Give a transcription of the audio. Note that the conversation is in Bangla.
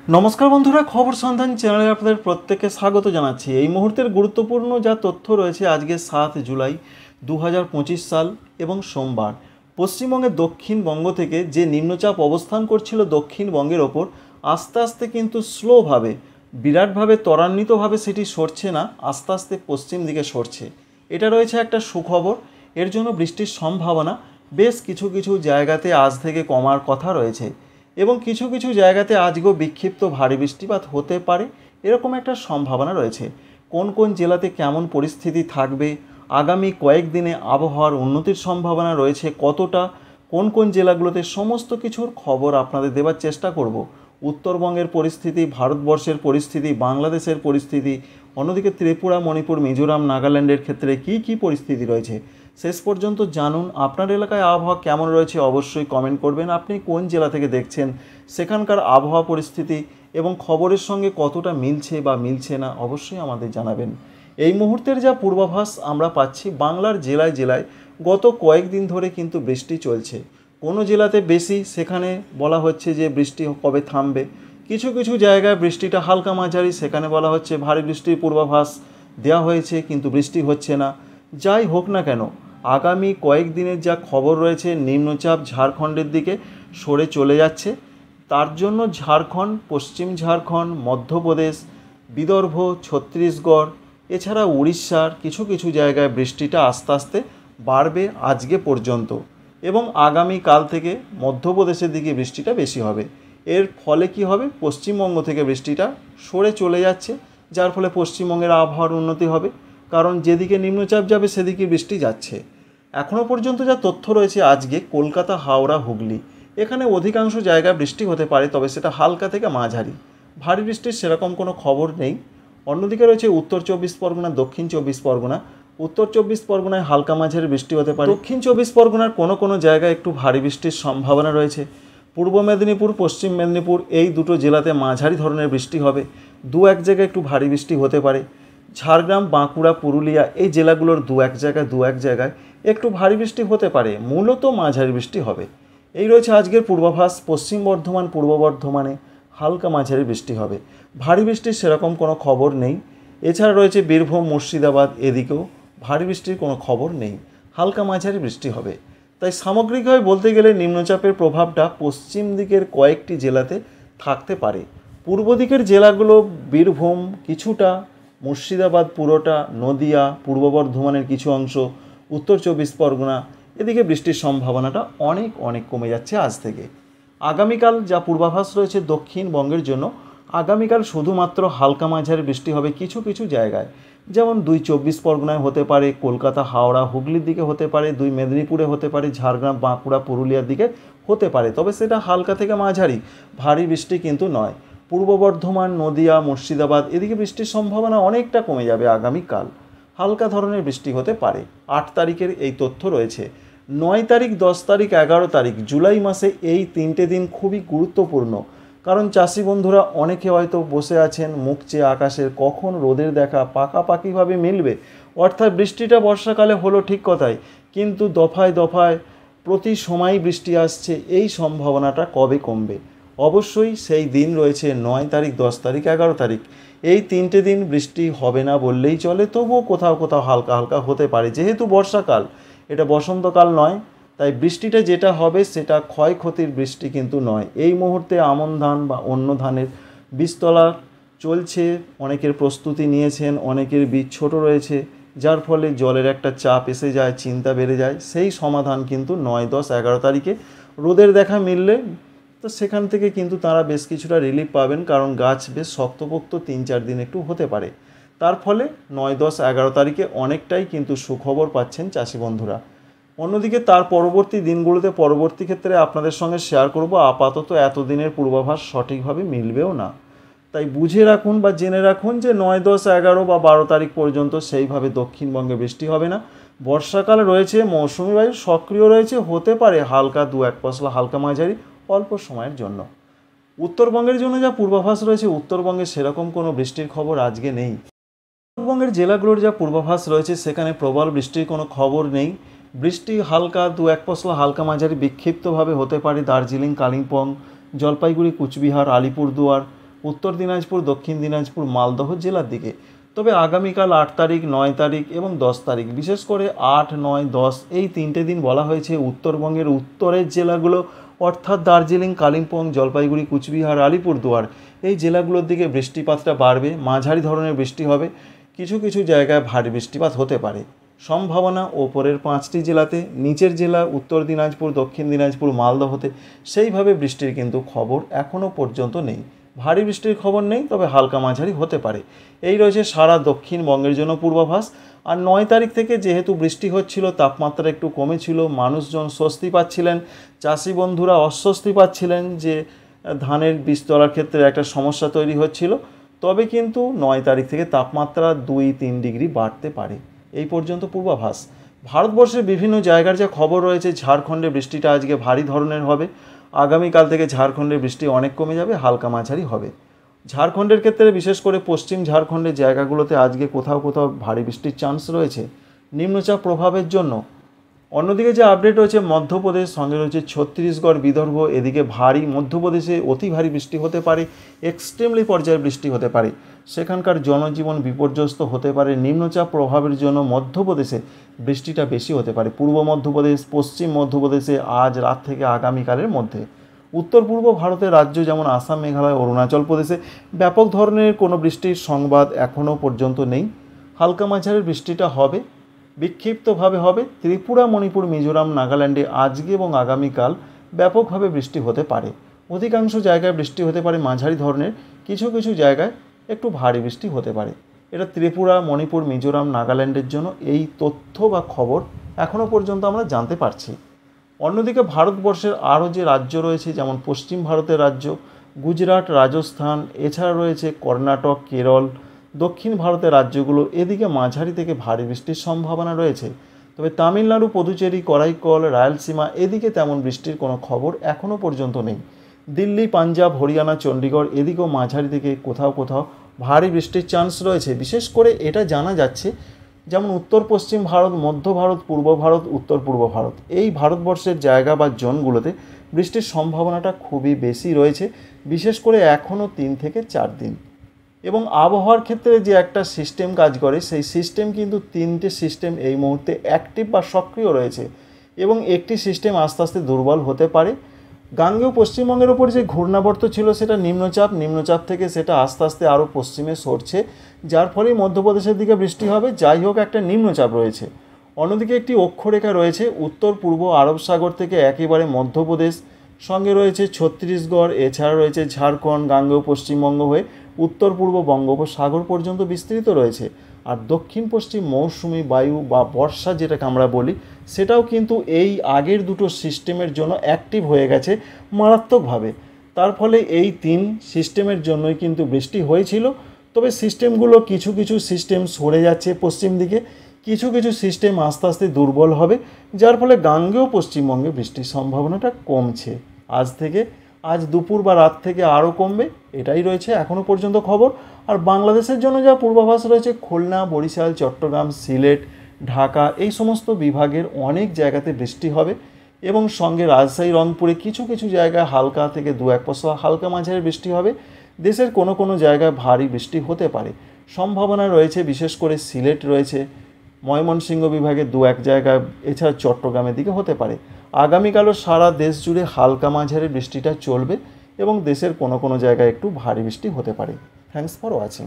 নমস্কার বন্ধুরা, খবর সন্ধান চ্যানেলে আপনাদের প্রত্যেককে স্বাগত জানাচ্ছি। এই মুহূর্তের গুরুত্বপূর্ণ যা তথ্য রয়েছে আজকে 7 জুলাই 2025 সাল এবং সোমবার। পশ্চিমবঙ্গের দক্ষিণবঙ্গ থেকে যে নিম্নচাপ অবস্থান করছিল দক্ষিণবঙ্গের ওপর, আস্তে আস্তে কিন্তু স্লোভাবে, বিরাটভাবে ত্বরান্বিতভাবে সেটি সরছে না, আস্তে আস্তে পশ্চিম দিকে সরছে। এটা রয়েছে একটা সুখবর। এর জন্য বৃষ্টির সম্ভাবনা বেশ কিছু কিছু জায়গাতে আজ থেকে কমার কথা রয়েছে এবং কিছু কিছু জায়গাতে আজকেও বিক্ষিপ্ত ভারী বৃষ্টিপাত হতে পারে, এরকম একটা সম্ভাবনা রয়েছে। কোন কোন জেলাতে কেমন পরিস্থিতি থাকবে, আগামী কয়েকদিনে আবহাওয়ার উন্নতির সম্ভাবনা রয়েছে কতটা, কোন কোন জেলাগুলোতে, সমস্ত কিছুর খবর আপনাদের দেওয়ার চেষ্টা করব। উত্তরবঙ্গের পরিস্থিতি, ভারতবর্ষের পরিস্থিতি, বাংলাদেশের পরিস্থিতি, অন্যদিকে ত্রিপুরা, মণিপুর, মিজোরাম, নাগাল্যান্ডের ক্ষেত্রে কী কী পরিস্থিতি রয়েছে শেষ পর্যন্ত জানুন। আপনার এলাকায় আবহাওয়া কেমন রয়েছে অবশ্যই কমেন্ট করবেন। আপনি কোন জেলা থেকে দেখছেন, সেখানকার আবহাওয়া পরিস্থিতি এবং খবরের সঙ্গে কতটা মিলছে বা মিলছে না অবশ্যই আমাদের জানাবেন। এই মুহূর্তের যা পূর্বাভাস আমরা পাচ্ছি, বাংলার জেলায় জেলায় গত কয়েকদিন ধরে কিন্তু বৃষ্টি চলছে। কোনো জেলাতে বেশি, সেখানে বলা হচ্ছে যে বৃষ্টি কবে থামবে। কিছু কিছু জায়গায় বৃষ্টিটা হালকা মাঝারি, সেখানে বলা হচ্ছে ভারী বৃষ্টির পূর্বাভাস দেওয়া হয়েছে কিন্তু বৃষ্টি হচ্ছে না। যাই হোক না কেন, আগামী কয়েকদিনের যা খবর রয়েছে, নিম্নচাপ ঝাড়খণ্ডের দিকে সরে চলে যাচ্ছে। তার জন্য ঝাড়খণ্ড, পশ্চিম ঝাড়খণ্ড, মধ্যপ্রদেশ, বিদর্ভ, ছত্তিশগড়, এছাড়া উড়িষ্যার কিছু কিছু জায়গায় বৃষ্টিটা আস্তে আস্তে বাড়বে আজকে পর্যন্ত এবং আগামীকাল থেকে মধ্যপ্রদেশের দিকে বৃষ্টিটা বেশি হবে। এর ফলে কি হবে, পশ্চিমবঙ্গ থেকে বৃষ্টিটা সরে চলে যাচ্ছে, যার ফলে পশ্চিমবঙ্গের আবহাওয়ার উন্নতি হবে, কারণ যেদিকে নিম্নচাপ যাবে সেদিকে বৃষ্টি যাচ্ছে। এখনও পর্যন্ত যা তথ্য রয়েছে আজকে, কলকাতা, হাওড়া, হুগলি এখানে অধিকাংশ জায়গায় বৃষ্টি হতে পারে, তবে সেটা হালকা থেকে মাঝারি। ভারী বৃষ্টির সেরকম কোনো খবর নেই। অন্যদিকে রয়েছে উত্তর 24 পরগনা, দক্ষিণ 24 পরগনা। উত্তর 24 পরগনায় হালকা মাঝারি বৃষ্টি হতে পারে, দক্ষিণ 24 পরগনার কোনো কোনো জায়গায় একটু ভারী বৃষ্টির সম্ভাবনা রয়েছে। পূর্ব মেদিনীপুর, পশ্চিম মেদিনীপুর এই দুটো জেলাতে মাঝারি ধরনের বৃষ্টি হবে, দু এক জায়গায় একটু ভারী বৃষ্টি হতে পারে। ঝাড়গ্রাম, বাঁকুড়া, পুরুলিয়া এই জেলাগুলোর দু এক জায়গায় একটু ভারী বৃষ্টি হতে পারে, মূলত মাঝারি বৃষ্টি হবে। এই রয়েছে আজকের পূর্বাভাস। পশ্চিম বর্ধমান, পূর্ব বর্ধমানে হালকা মাঝারি বৃষ্টি হবে, ভারী বৃষ্টির সেরকম কোনো খবর নেই। এছাড়া রয়েছে বীরভূম, মুর্শিদাবাদ, এদিকেও ভারী বৃষ্টির কোনো খবর নেই, হালকা মাঝারি বৃষ্টি হবে। তাই সামগ্রিকভাবে বলতে গেলে নিম্নচাপের প্রভাবটা পশ্চিম দিকের কয়েকটি জেলাতে থাকতে পারে। পূর্ব দিকের জেলাগুলো বীরভূম কিছুটা, মুর্শিদাবাদ পুরোটা, নদিয়া, পূর্ব বর্ধমানের কিছু অংশ, উত্তর 24 পরগনা এদিকে বৃষ্টির সম্ভাবনাটা অনেক অনেক কমে যাচ্ছে আজ থেকে। আগামীকাল যা পূর্বাভাস রয়েছে দক্ষিণবঙ্গের জন্য, আগামীকাল শুধুমাত্র হালকা মাঝারি বৃষ্টি হবে কিছু কিছু জায়গায়, যেমন 2 24 পরগনায় হতে পারে, কলকাতা, হাওড়া, হুগলির দিকে হতে পারে, 2 মেদিনীপুরে হতে পারে, ঝাড়গ্রাম, বাঁকুড়া, পুরুলিয়ার দিকে হতে পারে, তবে সেটা হালকা থেকে মাঝারি, ভারী বৃষ্টি কিন্তু নয়। পূর্ব বর্ধমান, নদিয়া, মুর্শিদাবাদ এদিকে বৃষ্টির সম্ভাবনা অনেকটা কমে যাবে আগামীকাল, হালকা ধরনের বৃষ্টি হতে পারে। 8 তারিখের এই তথ্য রয়েছে। 9 তারিখ, 10 তারিখ, 11 তারিখ জুলাই মাসে এই 3টে দিন খুবই গুরুত্বপূর্ণ, কারণ চাষি বন্ধুরা অনেকে হয়তো বসে আছেন মুখ চেয়ে আকাশের, কখন রোদের দেখা পাকাপাকিভাবে মিলবে। অর্থাৎ বৃষ্টিটা বর্ষাকালে হলো ঠিক কথাই, কিন্তু দফায় দফায় প্রতি সময় বৃষ্টি আসছে, এই সম্ভাবনাটা কবে কমবে? অবশ্যই সেই দিন রয়েছে 9 তারিখ, 10 তারিখ, 11 তারিখ। এই 3টে দিন বৃষ্টি হবে না বললেই চলে, তবুও কোথাও কোথাও হালকা হালকা হতে পারে। যেহেতু বর্ষাকাল, এটা বসন্তকাল নয়, তাই বৃষ্টিটা যেটা হবে সেটা ক্ষয়ক্ষতির বৃষ্টি কিন্তু নয়। এই মুহূর্তে আমন ধান বা অন্য ধানের বীজতলা চলছে, অনেকের প্রস্তুতি নিয়েছেন, অনেকের বীজ ছোট রয়েছে, যার ফলে জলের একটা চাপ এসে যায়, চিন্তা বেড়ে যায়। সেই সমাধান কিন্তু 9, 10, 11 তারিখে রোদের দেখা মিললে তো সেখান থেকে কিন্তু তারা বেশ কিছুটা রিলিফ পাবেন, কারণ গাছ বেশ শক্তপোক্ত 3-4 দিন একটু হতে পারে। তার ফলে 9, 10, 11 তারিখে অনেকটাই কিন্তু সুখবর পাচ্ছেন চাষি বন্ধুরা। অন্যদিকে তার পরবর্তী দিনগুলোতে পরবর্তী ক্ষেত্রে আপনাদের সঙ্গে শেয়ার করব। আপাতত এতদিনের পূর্বাভাস সঠিকভাবে মিলবেও না, তাই বুঝে রাখুন বা জেনে রাখুন যে 9, 10, 11 বা 12 তারিখ পর্যন্ত সেইভাবে দক্ষিণবঙ্গে বৃষ্টি হবে না। বর্ষাকালে রয়েছে, মৌসুমি বায়ু সক্রিয় রয়েছে, হতে পারে হালকা 2-1 পশলা হালকা মাঝারি অল্প সময়ের জন্য। উত্তরবঙ্গের জন্য যা পূর্বাভাস রয়েছে, উত্তরবঙ্গে সেরকম কোনো বৃষ্টির খবর আজকে নেই। উত্তরবঙ্গের জেলাগুলোর যা পূর্বাভাস রয়েছে সেখানে প্রবল বৃষ্টির কোনো খবর নেই। বৃষ্টি হালকা 2-1 পশলা হালকা মাঝারি বিক্ষিপ্তভাবে হতে পারে দার্জিলিং, কালিম্পং, জলপাইগুড়ি, কুচবিহার, আলিপুরদুয়ার, উত্তর দিনাজপুর, দক্ষিণ দিনাজপুর, মালদহ জেলার দিকে। তবে আগামীকাল 8 তারিখ, 9 তারিখ এবং 10 তারিখ, বিশেষ করে 8, 9, 10 এই 3টে দিন বলা হয়েছে উত্তরবঙ্গের উত্তরের জেলাগুলো অর্থাৎ দার্জিলিং, কালিম্পং, জলপাইগুড়ি, কুচবিহার, আলিপুরদুয়ার এই জেলাগুলোর দিকে বৃষ্টিপাতটা বাড়বে। মাঝারি ধরনের বৃষ্টি হবে, কিছু কিছু জায়গায় ভারী বৃষ্টিপাত হতে পারে। সম্ভাবনা ওপরের 5টি জেলাতে, নিচের জেলা উত্তর দিনাজপুর, দক্ষিণ দিনাজপুর, মালদহতে সেইভাবে বৃষ্টির কিন্তু খবর এখনও পর্যন্ত নেই। ভারী বৃষ্টির খবর নেই, তবে হালকা মাঝারি হতে পারে। এই রয়েছে সারা দক্ষিণবঙ্গের জন্য পূর্বাভাস। আর 9 তারিখ থেকে যেহেতু বৃষ্টি হচ্ছিল, তাপমাত্রা একটু কমেছিল, মানুষজন স্বস্তি পাচ্ছিলেন, চাষি বন্ধুরা অস্বস্তি পাচ্ছিলেন যে ধানের বীজ তোলার ক্ষেত্রে একটা সমস্যা তৈরি হচ্ছিল। তবে কিন্তু 9 তারিখ থেকে তাপমাত্রা 2-3 ডিগ্রি বাড়তে পারে। এই পর্যন্ত পূর্বাভাস। ভারতবর্ষের বিভিন্ন জায়গার যা খবর রয়েছে, ঝাড়খণ্ডে বৃষ্টিটা আজকে ভারী ধরনের হবে। আগামীকাল থেকে ঝাড়খণ্ডের বৃষ্টি অনেক কমে যাবে, হালকা মাঝারি হবে। ঝাড়খণ্ডের ক্ষেত্রে বিশেষ করে পশ্চিম ঝাড়খণ্ডের জায়গাগুলোতে আজকে কোথাও কোথাও ভারী বৃষ্টির চান্স রয়েছে নিম্নচাপ প্রভাবের জন্য। অন্যদিকে যে আপডেট রয়েছে, মধ্যপ্রদেশ সঙ্গে রয়েছে ছত্তিশগড়, বিদর্ভ, এদিকে ভারী, মধ্যপ্রদেশে অতি ভারী বৃষ্টি হতে পারে, এক্সট্রিমলি পর্যায়ের বৃষ্টি হতে পারে, সেখানকার জনজীবন বিপর্যস্ত হতে পারে। নিম্নচাপ প্রভাবের জন্য মধ্যপ্রদেশে বৃষ্টিটা বেশি হতে পারে। পূর্ব মধ্যপ্রদেশ, পশ্চিম মধ্যপ্রদেশে আজ রাত থেকে আগামীকালের মধ্যে। উত্তর পূর্ব ভারতের রাজ্য যেমন আসাম, মেঘালয়, অরুণাচল প্রদেশে ব্যাপক ধরনের কোনো বৃষ্টির সংবাদ এখনও পর্যন্ত নেই। হালকা মাঝারির বৃষ্টিটা হবে, বিক্ষিপ্তভাবে হবে। ত্রিপুরা, মণিপুর, মিজোরাম, নাগাল্যান্ডে আজকে এবং আগামীকাল ব্যাপকভাবে বৃষ্টি হতে পারে। অধিকাংশ জায়গায় বৃষ্টি হতে পারে মাঝারি ধরনের, কিছু কিছু জায়গায় একটু ভারী বৃষ্টি হতে পারে। এটা ত্রিপুরা, মণিপুর, মিজোরাম, নাগাল্যান্ডের জন্য এই তথ্য বা খবর এখনও পর্যন্ত আমরা জানতে পারছি। অন্যদিকে ভারতবর্ষের আরও যে রাজ্য রয়েছে, যেমন পশ্চিম ভারতের রাজ্য গুজরাট, রাজস্থান, এছাড়া রয়েছে কর্ণাটক, কেরল, দক্ষিণ ভারতের রাজ্যগুলো, এদিকে মাঝারি থেকে ভারী বৃষ্টির সম্ভাবনা রয়েছে। তবে তামিলনাড়ু, পুদুচেরি, করাইকল, রায়লসীমা এদিকে তেমন বৃষ্টির কোনো খবর এখনও পর্যন্ত নেই। দিল্লি, পাঞ্জাব, হরিয়ানা, চণ্ডীগড় এদিকেও মাঝারি থেকে কোথাও কোথাও ভারী বৃষ্টির চান্স রয়েছে। বিশেষ করে এটা জানা যাচ্ছে যেমন উত্তর পশ্চিম ভারত, মধ্য ভারত, পূর্ব ভারত, উত্তর পূর্ব ভারত এই ভারতবর্ষের জায়গা বা জোনগুলোতে বৃষ্টির সম্ভাবনাটা খুবই বেশি রয়েছে, বিশেষ করে এখনও 3 থেকে 4 দিন। এবং আবহাওয়ার ক্ষেত্রে যে একটা সিস্টেম কাজ করে, সেই সিস্টেম কিন্তু 3টে সিস্টেম এই মুহূর্তে অ্যাক্টিভ বা সক্রিয় রয়েছে এবং একটি সিস্টেম আস্তে আস্তে দুর্বল হতে পারে। গাঙ্গেয় পশ্চিমবঙ্গের ওপর যে ঘূর্ণাবর্ত ছিল সেটা নিম্নচাপ থেকে সেটা আস্তে আস্তে আরও পশ্চিমে সরছে, যার ফলে মধ্যপ্রদেশের দিকে বৃষ্টি হবে। যাই হোক, একটা নিম্নচাপ রয়েছে। অন্যদিকে একটি অক্ষরেখা রয়েছে উত্তর পূর্ব আরব সাগর থেকে একেবারে মধ্যপ্রদেশ, সঙ্গে রয়েছে ছত্তিশগড়, এছাড়া রয়েছে ঝাড়খণ্ড, গাঙ্গেয় পশ্চিমবঙ্গ হয়ে উত্তর পূর্ব বঙ্গোপসাগর পর্যন্ত বিস্তৃত রয়েছে। আর দক্ষিণ পশ্চিম মৌসুমি বায়ু বা বর্ষা যেটাকে আমরা বলি, সেটাও কিন্তু এই আগের দুটো সিস্টেমের জন্য অ্যাক্টিভ হয়ে গেছে মারাত্মকভাবে। তার ফলে এই 3 সিস্টেমের জন্যই কিন্তু বৃষ্টি হয়েছিল। তবে সিস্টেমগুলো কিছু কিছু সিস্টেম সরে যাচ্ছে পশ্চিম দিকে, কিছু কিছু সিস্টেম আস্তে আস্তে দুর্বল হবে, যার ফলে গাঙ্গেয় পশ্চিমবঙ্গে বৃষ্টির সম্ভাবনাটা কমছে। আজ দুপুর বা রাত থেকে আরও কমবে, এটাই রয়েছে এখনও পর্যন্ত খবর। আর বাংলাদেশের জন্য যা পূর্বাভাস রয়েছে, খুলনা, বরিশাল, চট্টগ্রাম, সিলেট, ঢাকা এই সমস্ত বিভাগের অনেক জায়গাতে বৃষ্টি হবে এবং সঙ্গে রাজশাহী, রংপুরে কিছু কিছু জায়গায় হালকা থেকে 2-1 পশলা হালকা মাঝারি বৃষ্টি হবে। দেশের কোনো কোনো জায়গায় ভারী বৃষ্টি হতে পারে, সম্ভাবনা রয়েছে। বিশেষ করে সিলেট রয়েছে, ময়মনসিংহ বিভাগে 2-1 জায়গায়, এছাড়া চট্টগ্রামের দিকে হতে পারে। আগামীকালও সারা দেশ জুড়ে হালকা মাঝারি বৃষ্টিটা চলবে এবং দেশের কোনো কোনো জায়গায় একটু ভারী বৃষ্টি হতে পারে। Thanks for watching.